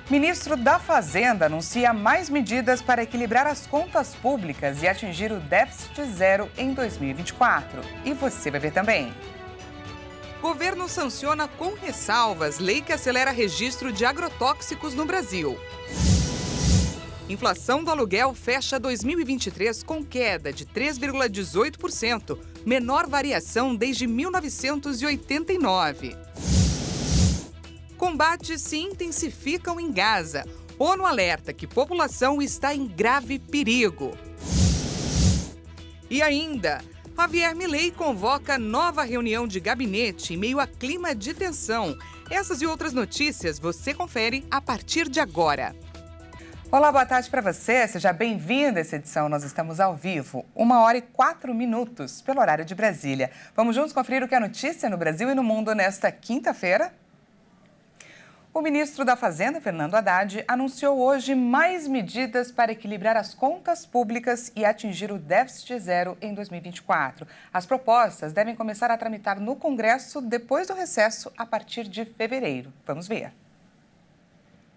Ministro da Fazenda anuncia mais medidas para equilibrar as contas públicas e atingir o déficit zero em 2024. E você vai ver também. Governo sanciona com ressalvas lei que acelera registro de agrotóxicos no Brasil. Inflação do aluguel fecha 2023 com queda de 3,18%, menor variação desde 1989. Combates se intensificam em Gaza. ONU alerta que população está em grave perigo. E ainda, Javier Milei convoca nova reunião de gabinete em meio a clima de tensão. Essas e outras notícias você confere a partir de agora. Olá, boa tarde para você. Seja bem-vindo a essa edição. Nós estamos ao vivo, 1h04 pelo horário de Brasília. Vamos juntos conferir o que é notícia no Brasil e no mundo nesta quinta-feira? O ministro da Fazenda, Fernando Haddad, anunciou hoje mais medidas para equilibrar as contas públicas e atingir o déficit zero em 2024. As propostas devem começar a tramitar no Congresso depois do recesso, a partir de fevereiro. Vamos ver.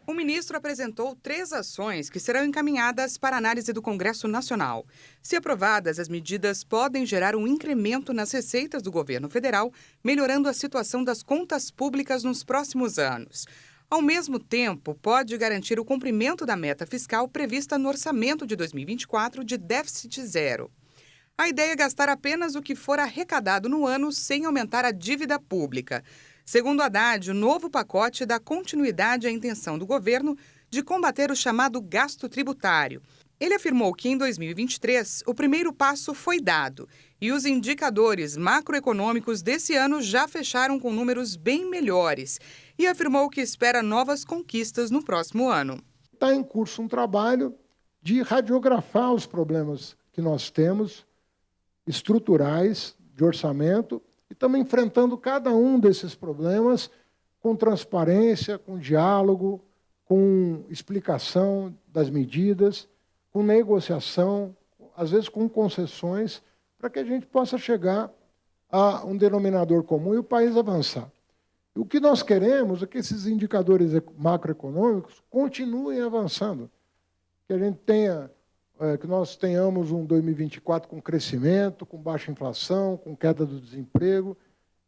O ministro apresentou 3 ações que serão encaminhadas para análise do Congresso Nacional. Se aprovadas, as medidas podem gerar um incremento nas receitas do governo federal, melhorando a situação das contas públicas nos próximos anos. Ao mesmo tempo, pode garantir o cumprimento da meta fiscal prevista no orçamento de 2024 de déficit zero. A ideia é gastar apenas o que for arrecadado no ano sem aumentar a dívida pública. Segundo Haddad, o novo pacote dá continuidade à intenção do governo de combater o chamado gasto tributário. Ele afirmou que em 2023 o primeiro passo foi dado e os indicadores macroeconômicos desse ano já fecharam com números bem melhores e afirmou que espera novas conquistas no próximo ano. Está em curso um trabalho de radiografar os problemas que nós temos, estruturais, de orçamento, e estamos enfrentando cada um desses problemas com transparência, com diálogo, com explicação das medidas, com negociação, às vezes com concessões, para que a gente possa chegar a um denominador comum e o país avançar. O que nós queremos é que esses indicadores macroeconômicos continuem avançando, que a gente tenha, que nós tenhamos um 2024 com crescimento, com baixa inflação, com queda do desemprego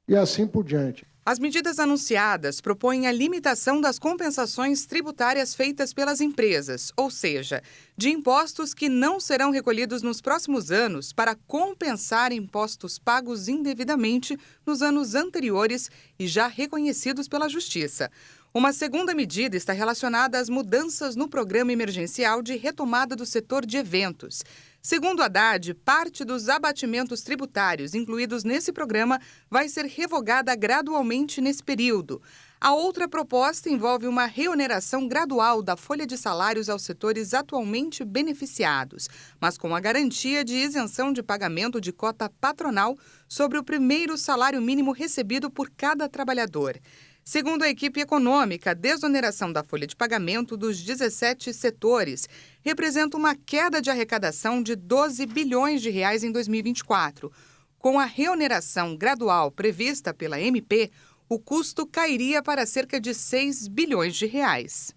e assim por diante. As medidas anunciadas propõem a limitação das compensações tributárias feitas pelas empresas, ou seja, de impostos que não serão recolhidos nos próximos anos para compensar impostos pagos indevidamente nos anos anteriores e já reconhecidos pela Justiça. Uma segunda medida está relacionada às mudanças no programa emergencial de retomada do setor de eventos. Segundo Haddad, parte dos abatimentos tributários incluídos nesse programa vai ser revogada gradualmente nesse período. A outra proposta envolve uma reoneração gradual da folha de salários aos setores atualmente beneficiados, mas com a garantia de isenção de pagamento de cota patronal sobre o primeiro salário mínimo recebido por cada trabalhador. Segundo a equipe econômica, a desoneração da folha de pagamento dos 17 setores representa uma queda de arrecadação de 12 bilhões de reais em 2024. Com a reoneração gradual prevista pela MP, o custo cairia para cerca de 6 bilhões de reais.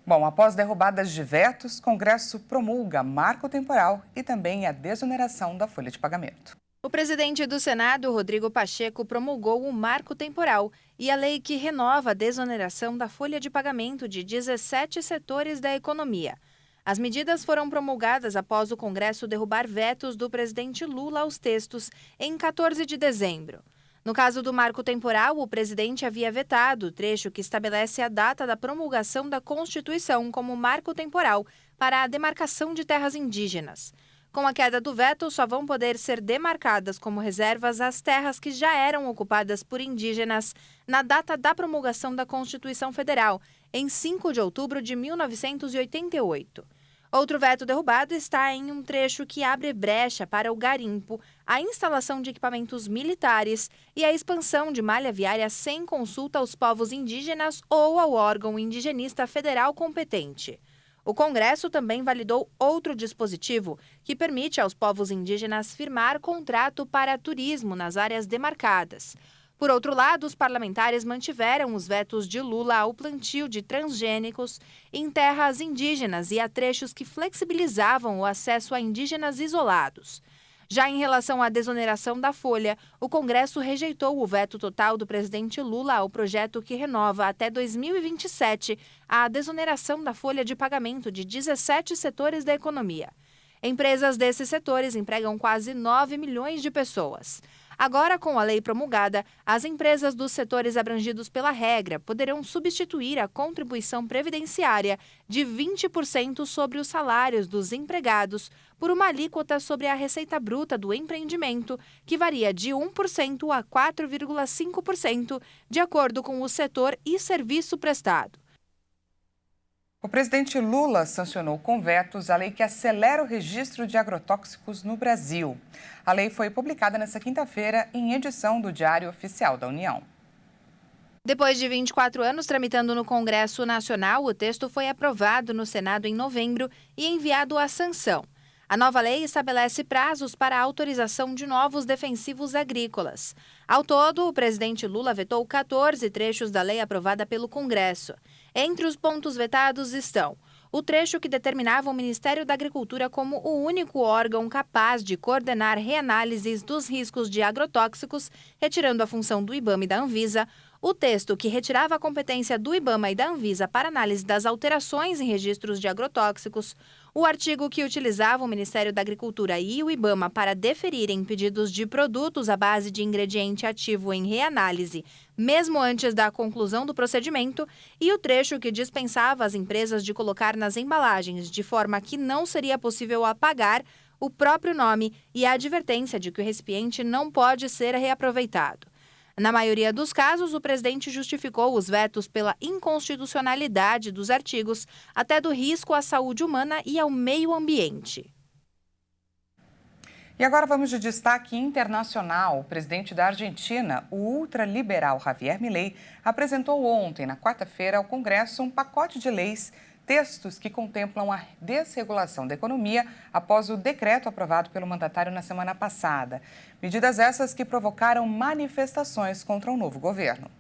Bom, após derrubadas de vetos, o Congresso promulga marco temporal e também a desoneração da folha de pagamento. O presidente do Senado, Rodrigo Pacheco, promulgou o marco temporal e a lei que renova a desoneração da folha de pagamento de 17 setores da economia. As medidas foram promulgadas após o Congresso derrubar vetos do presidente Lula aos textos em 14 de dezembro. No caso do marco temporal, o presidente havia vetado o trecho que estabelece a data da promulgação da Constituição como marco temporal para a demarcação de terras indígenas. Com a queda do veto, só vão poder ser demarcadas como reservas as terras que já eram ocupadas por indígenas na data da promulgação da Constituição Federal, em 5 de outubro de 1988. Outro veto derrubado está em um trecho que abre brecha para o garimpo, a instalação de equipamentos militares e a expansão de malha viária sem consulta aos povos indígenas ou ao órgão indigenista federal competente. O Congresso também validou outro dispositivo que permite aos povos indígenas firmar contrato para turismo nas áreas demarcadas. Por outro lado, os parlamentares mantiveram os vetos de Lula ao plantio de transgênicos em terras indígenas e a trechos que flexibilizavam o acesso a indígenas isolados. Já em relação à desoneração da folha, o Congresso rejeitou o veto total do presidente Lula ao projeto que renova até 2027 a desoneração da folha de pagamento de 17 setores da economia. Empresas desses setores empregam quase 9 milhões de pessoas. Agora, com a lei promulgada, as empresas dos setores abrangidos pela regra poderão substituir a contribuição previdenciária de 20% sobre os salários dos empregados por uma alíquota sobre a receita bruta do empreendimento, que varia de 1% a 4,5%, de acordo com o setor e serviço prestado. O presidente Lula sancionou com vetos a lei que acelera o registro de agrotóxicos no Brasil. A lei foi publicada nesta quinta-feira em edição do Diário Oficial da União. Depois de 24 anos tramitando no Congresso Nacional, o texto foi aprovado no Senado em novembro e enviado à sanção. A nova lei estabelece prazos para a autorização de novos defensivos agrícolas. Ao todo, o presidente Lula vetou 14 trechos da lei aprovada pelo Congresso. Entre os pontos vetados estão o trecho que determinava o Ministério da Agricultura como o único órgão capaz de coordenar reanálises dos riscos de agrotóxicos, retirando a função do IBAMA e da Anvisa, o texto que retirava a competência do IBAMA e da Anvisa para análise das alterações em registros de agrotóxicos, o artigo que utilizava o Ministério da Agricultura e o IBAMA para deferirem pedidos de produtos à base de ingrediente ativo em reanálise, mesmo antes da conclusão do procedimento, e o trecho que dispensava as empresas de colocar nas embalagens, de forma que não seria possível apagar, o próprio nome e a advertência de que o recipiente não pode ser reaproveitado. Na maioria dos casos, o presidente justificou os vetos pela inconstitucionalidade dos artigos, até do risco à saúde humana e ao meio ambiente. E agora vamos de destaque internacional. O presidente da Argentina, o ultraliberal Javier Milei, apresentou ontem, na quarta-feira, ao Congresso um pacote de leis, textos que contemplam a desregulação da economia após o decreto aprovado pelo mandatário na semana passada. Medidas essas que provocaram manifestações contra o novo governo.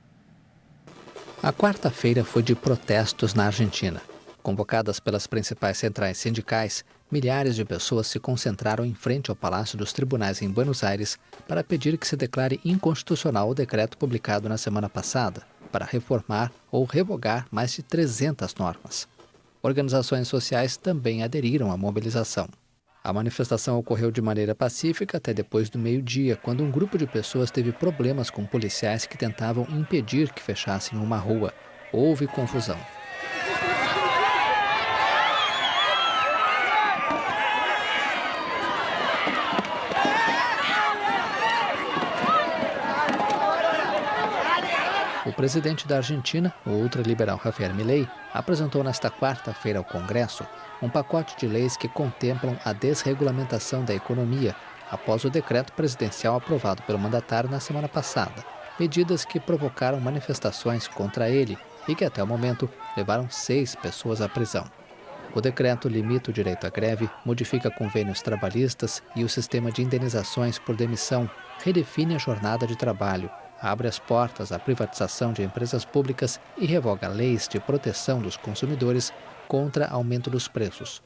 A quarta-feira foi de protestos na Argentina. Convocadas pelas principais centrais sindicais, milhares de pessoas se concentraram em frente ao Palácio dos Tribunais em Buenos Aires para pedir que se declare inconstitucional o decreto publicado na semana passada, para reformar ou revogar mais de 300 normas. Organizações sociais também aderiram à mobilização. A manifestação ocorreu de maneira pacífica até depois do meio-dia, quando um grupo de pessoas teve problemas com policiais que tentavam impedir que fechassem uma rua. Houve confusão. O presidente da Argentina, o ultraliberal Javier Milei, apresentou nesta quarta-feira ao Congresso um pacote de leis que contemplam a desregulamentação da economia após o decreto presidencial aprovado pelo mandatário na semana passada. Medidas que provocaram manifestações contra ele e que até o momento levaram 6 pessoas à prisão. O decreto limita o direito à greve, modifica convênios trabalhistas e o sistema de indenizações por demissão, redefine a jornada de trabalho, abre as portas à privatização de empresas públicas e revoga leis de proteção dos consumidores contra aumento dos preços.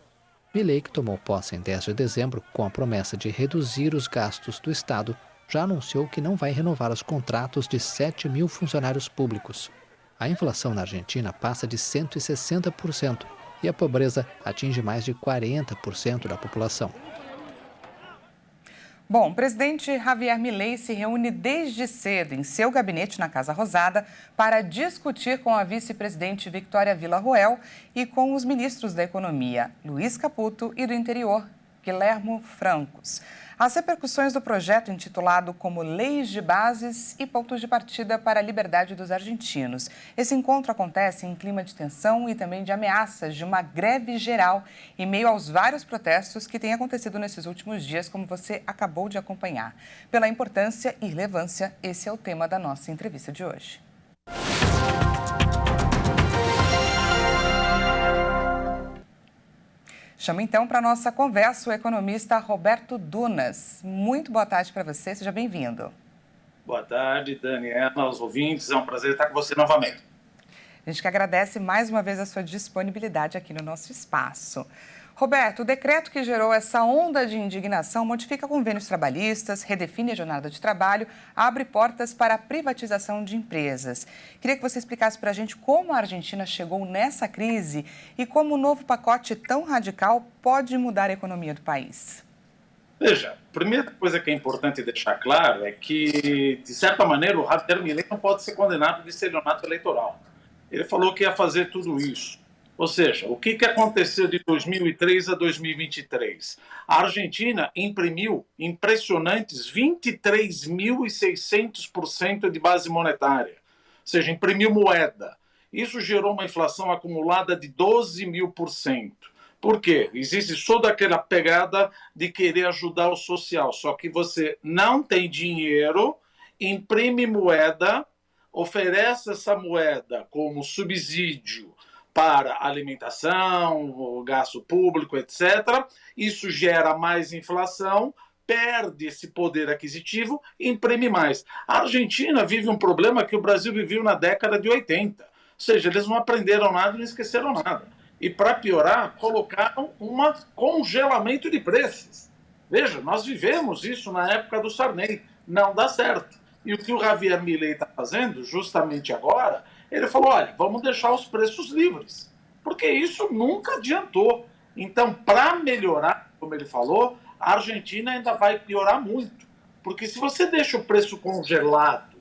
Milei, que tomou posse em 10 de dezembro com a promessa de reduzir os gastos do Estado, já anunciou que não vai renovar os contratos de 7 mil funcionários públicos. A inflação na Argentina passa de 160% e a pobreza atinge mais de 40% da população. Bom, o presidente Javier Milei se reúne desde cedo em seu gabinete na Casa Rosada para discutir com a vice-presidente Victoria Villarroel e com os ministros da Economia, Luiz Caputo, e do Interior, Guilherme Francos. As repercussões do projeto intitulado como Leis de Bases e Pontos de Partida para a Liberdade dos Argentinos. Esse encontro acontece em clima de tensão e também de ameaças de uma greve geral em meio aos vários protestos que têm acontecido nesses últimos dias, como você acabou de acompanhar. Pela importância e relevância, esse é o tema da nossa entrevista de hoje. Chamo então para a nossa conversa o economista Roberto Dunas. Muito boa tarde para você, seja bem-vindo. Boa tarde, Daniela, aos ouvintes. É um prazer estar com você novamente. A gente que agradece mais uma vez a sua disponibilidade aqui no nosso espaço. Roberto, o decreto que gerou essa onda de indignação modifica convênios trabalhistas, redefine a jornada de trabalho, abre portas para a privatização de empresas. Queria que você explicasse para a gente como a Argentina chegou nessa crise e como o novo pacote tão radical pode mudar a economia do país. Veja, a primeira coisa que é importante deixar claro é que, de certa maneira, o Javier Milei não pode ser condenado de estelionato eleitoral. Ele falou que ia fazer tudo isso. Ou seja, o que aconteceu de 2003 a 2023? A Argentina imprimiu impressionantes 23.600% de base monetária. Ou seja, imprimiu moeda. Isso gerou uma inflação acumulada de 12.000%. Por quê? Existe toda aquela pegada de querer ajudar o social, só que você não tem dinheiro, imprime moeda, oferece essa moeda como subsídio para alimentação, gasto público, etc. Isso gera mais inflação, perde esse poder aquisitivo e imprime mais. A Argentina vive um problema que o Brasil viveu na década de 80. Ou seja, eles não aprenderam nada e não esqueceram nada. E, para piorar, colocaram um congelamento de preços. Veja, nós vivemos isso na época do Sarney. Não dá certo. E o que o Javier Milei está fazendo, justamente agora, ele falou, olha, vamos deixar os preços livres. Porque isso nunca adiantou. Então, para melhorar, como ele falou, a Argentina ainda vai piorar muito. Porque se você deixa o preço congelado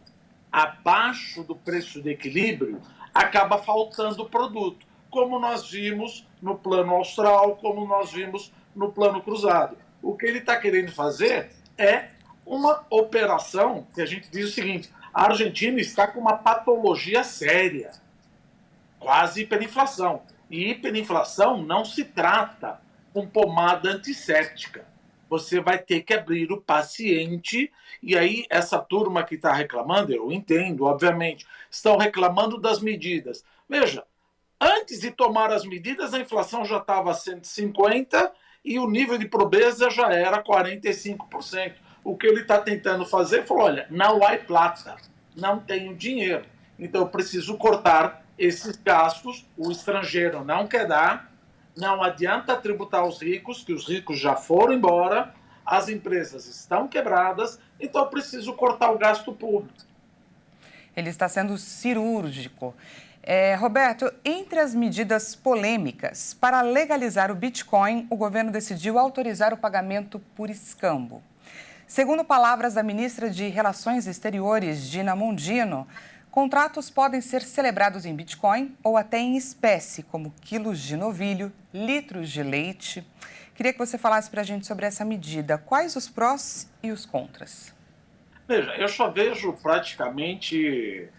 abaixo do preço de equilíbrio, acaba faltando produto. Como nós vimos no plano austral, como nós vimos no plano cruzado. O que ele está querendo fazer é uma operação que a gente diz o seguinte, a Argentina está com uma patologia séria, quase hiperinflação. E hiperinflação não se trata com pomada antisséptica. Você vai ter que abrir o paciente, e aí essa turma que está reclamando, eu entendo, obviamente, estão reclamando das medidas. Veja, antes de tomar as medidas, a inflação já estava 150% e o nível de pobreza já era 45%. O que ele está tentando fazer, falou, olha, não há plata, não tenho dinheiro. Então eu preciso cortar esses gastos, o estrangeiro não quer dar, não adianta tributar os ricos, que os ricos já foram embora, as empresas estão quebradas, então eu preciso cortar o gasto público. Ele está sendo cirúrgico. Roberto, entre as medidas polêmicas, para legalizar o Bitcoin, o governo decidiu autorizar o pagamento por escambo. Segundo palavras da ministra de Relações Exteriores, Dina Mondino, contratos podem ser celebrados em Bitcoin ou até em espécie, como quilos de novilho, litros de leite. Queria que você falasse para a gente sobre essa medida. Quais os prós e os contras? Veja, eu só vejo praticamente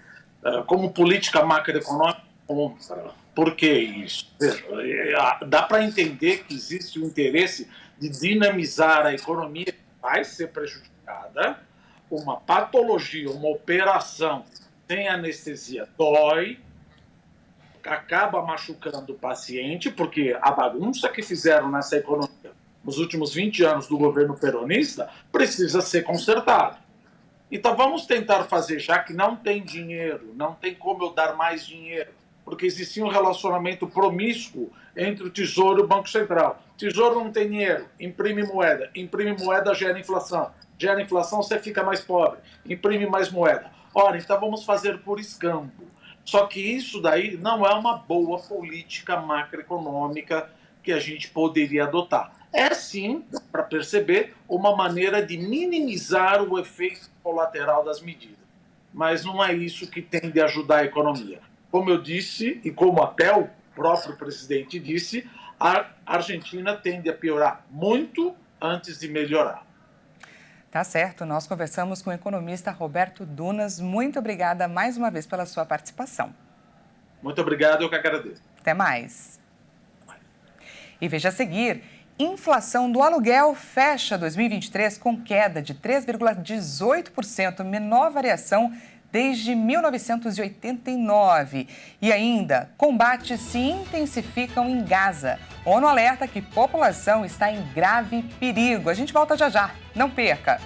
como política macroeconômica contra. Por que isso? Veja, dá para entender que existe o interesse de dinamizar a economia que vai ser prejudicada, uma patologia, uma operação sem anestesia dói, acaba machucando o paciente, porque a bagunça que fizeram nessa economia nos últimos 20 anos do governo peronista precisa ser consertada. Então vamos tentar fazer, já que não tem dinheiro, não tem como eu dar mais dinheiro, porque existia um relacionamento promíscuo entre o Tesouro e o Banco Central. Tesouro não tem dinheiro, imprime moeda gera inflação, você fica mais pobre, imprime mais moeda. Ora, então vamos fazer por escambo. Só que isso daí não é uma boa política macroeconômica que a gente poderia adotar. É sim, para perceber, uma maneira de minimizar o efeito colateral das medidas. Mas não é isso que tende a ajudar a economia. Como eu disse, e como até o próprio presidente disse, a Argentina tende a piorar muito antes de melhorar. Tá certo, nós conversamos com o economista Roberto Dunas. Muito obrigada mais uma vez pela sua participação. Muito obrigado, eu que agradeço. Até mais. E veja a seguir, inflação do aluguel fecha 2023 com queda de 3,18%, menor variação desde 1989. E ainda, combates se intensificam em Gaza. ONU alerta que população está em grave perigo. A gente volta já já. Não perca!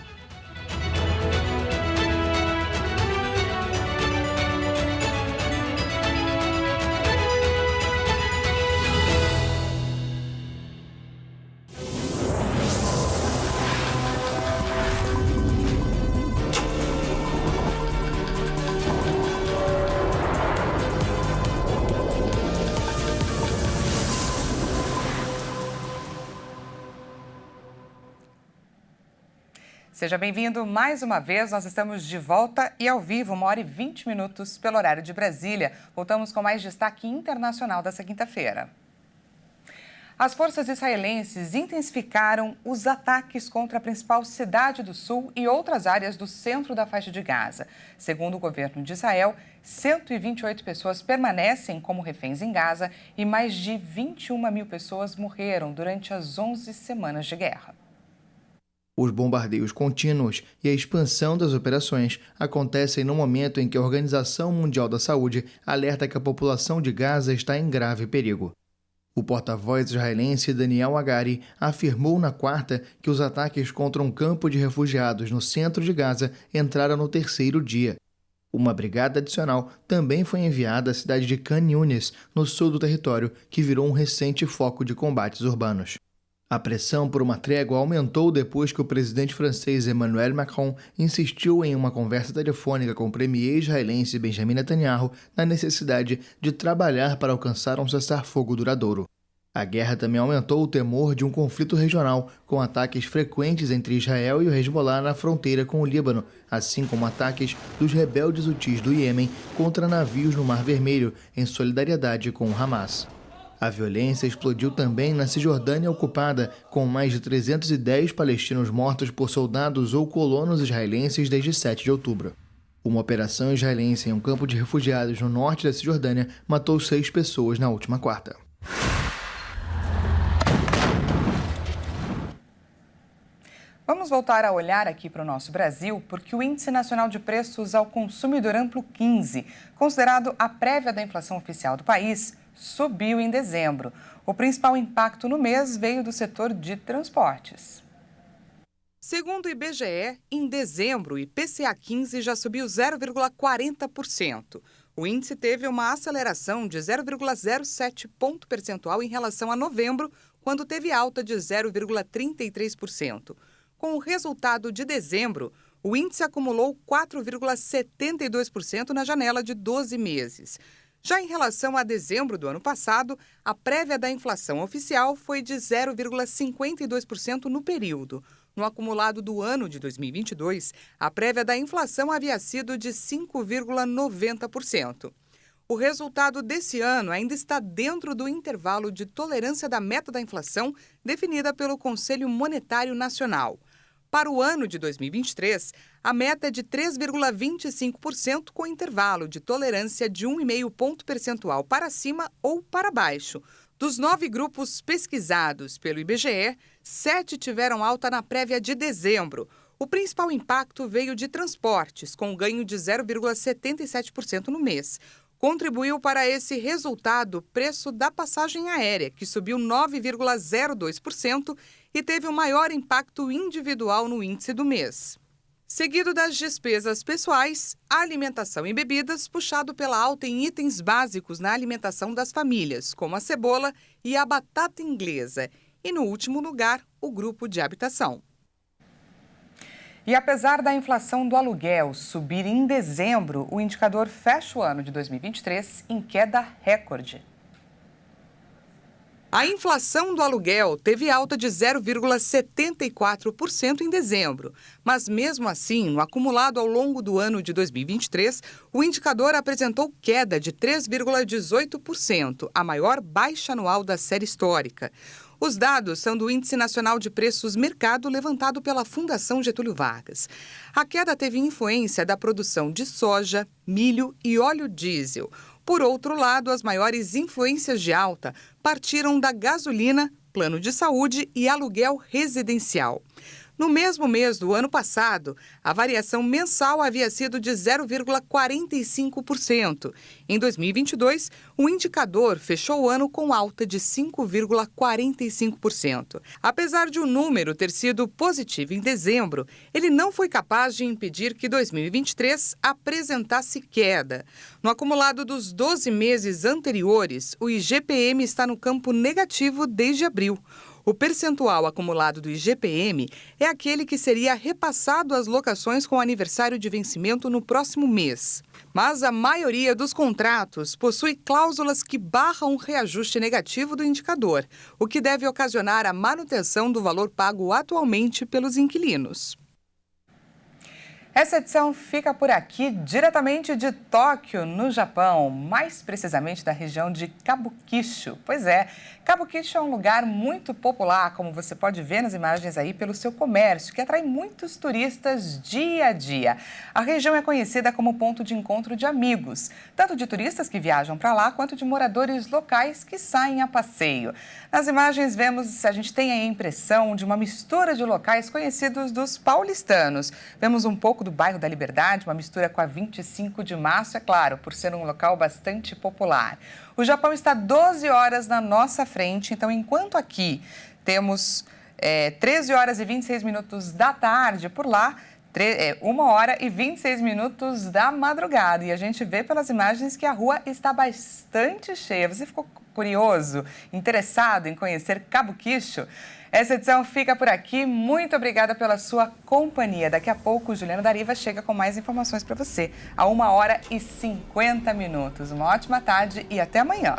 Seja bem-vindo mais uma vez. Nós estamos de volta e ao vivo, 1h20 pelo horário de Brasília. Voltamos com mais destaque internacional dessa quinta-feira. As forças israelenses intensificaram os ataques contra a principal cidade do sul e outras áreas do centro da faixa de Gaza. Segundo o governo de Israel, 128 pessoas permanecem como reféns em Gaza e mais de 21 mil pessoas morreram durante as 11 semanas de guerra. Os bombardeios contínuos e a expansão das operações acontecem no momento em que a Organização Mundial da Saúde alerta que a população de Gaza está em grave perigo. O porta-voz israelense Daniel Hagari afirmou na quarta que os ataques contra um campo de refugiados no centro de Gaza entraram no 3º dia. Uma brigada adicional também foi enviada à cidade de Khan Yunis, no sul do território, que virou um recente foco de combates urbanos. A pressão por uma trégua aumentou depois que o presidente francês Emmanuel Macron insistiu em uma conversa telefônica com o premier israelense Benjamin Netanyahu na necessidade de trabalhar para alcançar um cessar-fogo duradouro. A guerra também aumentou o temor de um conflito regional, com ataques frequentes entre Israel e o Hezbollah na fronteira com o Líbano, assim como ataques dos rebeldes hutis do Iêmen contra navios no Mar Vermelho, em solidariedade com o Hamas. A violência explodiu também na Cisjordânia ocupada, com mais de 310 palestinos mortos por soldados ou colonos israelenses desde 7 de outubro. Uma operação israelense em um campo de refugiados no norte da Cisjordânia matou 6 pessoas na última quarta. Vamos voltar a olhar aqui para o nosso Brasil, porque o Índice Nacional de Preços ao Consumidor Amplo 15, considerado a prévia da inflação oficial do país, subiu em dezembro. O principal impacto no mês veio do setor de transportes. Segundo o IBGE, em dezembro, o IPCA 15 já subiu 0,40%. O índice teve uma aceleração de 0,07 ponto percentual em relação a novembro, quando teve alta de 0,33%. Com o resultado de dezembro, o índice acumulou 4,72% na janela de 12 meses. Já em relação a dezembro do ano passado, a prévia da inflação oficial foi de 0,52% no período. No acumulado do ano de 2022, a prévia da inflação havia sido de 5,90%. O resultado desse ano ainda está dentro do intervalo de tolerância da meta da inflação definida pelo Conselho Monetário Nacional. Para o ano de 2023, a meta é de 3,25%, com intervalo de tolerância de 1,5 ponto percentual para cima ou para baixo. Dos 9 grupos pesquisados pelo IBGE, 7 tiveram alta na prévia de dezembro. O principal impacto veio de transportes, com ganho de 0,77% no mês. Contribuiu para esse resultado o preço da passagem aérea, que subiu 9,02% e teve o maior impacto individual no índice do mês. Seguido das despesas pessoais, a alimentação e bebidas, puxado pela alta em itens básicos na alimentação das famílias, como a cebola e a batata inglesa. E, no último lugar, o grupo de habitação. E apesar da inflação do aluguel subir em dezembro, o indicador fecha o ano de 2023 em queda recorde. A inflação do aluguel teve alta de 0,74% em dezembro, mas mesmo assim, no acumulado ao longo do ano de 2023, o indicador apresentou queda de 3,18%, a maior baixa anual da série histórica. Os dados são do Índice Nacional de Preços Mercado, levantado pela Fundação Getúlio Vargas. A queda teve influência da produção de soja, milho e óleo diesel. Por outro lado, as maiores influências de alta partiram da gasolina, plano de saúde e aluguel residencial. No mesmo mês do ano passado, a variação mensal havia sido de 0,45%. Em 2022, o indicador fechou o ano com alta de 5,45%. Apesar de o número ter sido positivo em dezembro, ele não foi capaz de impedir que 2023 apresentasse queda. No acumulado dos 12 meses anteriores, o IGPM está no campo negativo desde abril. O percentual acumulado do IGPM é aquele que seria repassado às locações com aniversário de vencimento no próximo mês. Mas a maioria dos contratos possui cláusulas que barram um reajuste negativo do indicador, o que deve ocasionar a manutenção do valor pago atualmente pelos inquilinos. Essa edição fica por aqui, diretamente de Tóquio, no Japão, mais precisamente da região de Kabukicho. Pois é, Kabukicho é um lugar muito popular, como você pode ver nas imagens aí, pelo seu comércio, que atrai muitos turistas dia a dia. A região é conhecida como ponto de encontro de amigos, tanto de turistas que viajam para lá, quanto de moradores locais que saem a passeio. Nas imagens a gente tem a impressão de uma mistura de locais conhecidos dos paulistanos. Vemos um pouco do bairro da Liberdade, uma mistura com a 25 de março, é claro, por ser um local bastante popular. O Japão está 12 horas na nossa frente, então enquanto aqui temos 13 horas e 26 minutos da tarde, por lá 1 hora e 26 minutos da madrugada. E a gente vê pelas imagens que a rua está bastante cheia. Você ficou curioso, interessado em conhecer Kabukicho? Essa edição fica por aqui. Muito obrigada pela sua companhia. Daqui a pouco, o Juliano Dariva chega com mais informações para você. A 1 hora e 50 minutos. Uma ótima tarde e até amanhã.